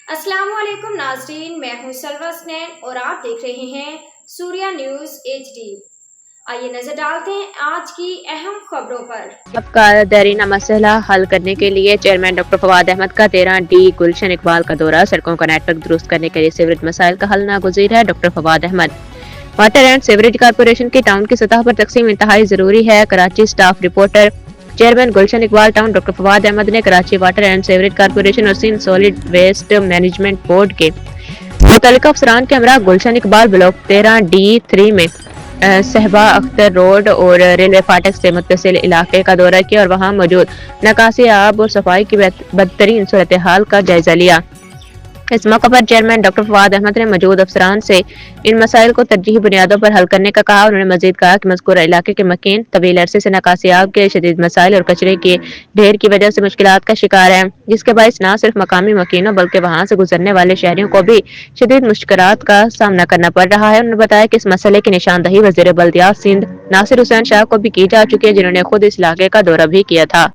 अस्सलाम वालेकुम नाज़रीन, मैं हूं सलवा स्नैन और आप देख रहे हैं सूर्या न्यूज़ HD। आइए नजर डालते हैं आज की अहम खबरों पर। आपका देरीना मसला हल करने के लिए चेयरमैन डॉक्टर फवाद अहमद का 13D गुलशन इकबाल का दौरा। सड़कों का नेटवर्क दुरुस्त करने के लिए सीवरेज मसाइल का हल नागुज़ीर है। Doctor Fawad Ahmed. Water and sewerage corporation की टाउन की सतह पर तकसीम इंतहाई जरूरी है। Karachi staff reporter chairman Gulshan Iqbal town doctor Fawad Ahmed ने Karachi water and sewerage corporation और Sindh solid waste management board के मुतल्लिका अफसरान के हमरा गुलशन इकबाल ब्लॉक 13D3 में सहबा अख्तर रोड और रेलवे फाटक से मुत्तसिल इलाके का दौरा किया और वहां मौजूद निकासी आब और सफाई की बदतरीन सूरत हाल का जायजा लिया। इस मौके पर चेयरमैन डॉक्टर फवाद अहमद ने मौजूद अफसरान से इन मसाइल को तरजीही बुनियादों पर हल करने का कहा। उन्होंने मजीद कहा कि मज़कूरा इलाके के मकीन तवील अरसे से निकासी आब के शदीद मसाइल और कचरे के ढेर की वजह से मुश्किलात का शिकार है, जिसके बायस न सिर्फ मकामी मकीनों बल्कि वहाँ से गुजरने वाले शहरियों को भी शदीद मुश्किलात का सामना करना पड़ रहा है। उन्होंने बताया कि इस मसले की निशानदही वज़ीर बल्दियात सिंध नासिर हुसैन शाह को भी की जा चुकी है, जिन्होंने खुद इस इलाके का दौरा भी किया था।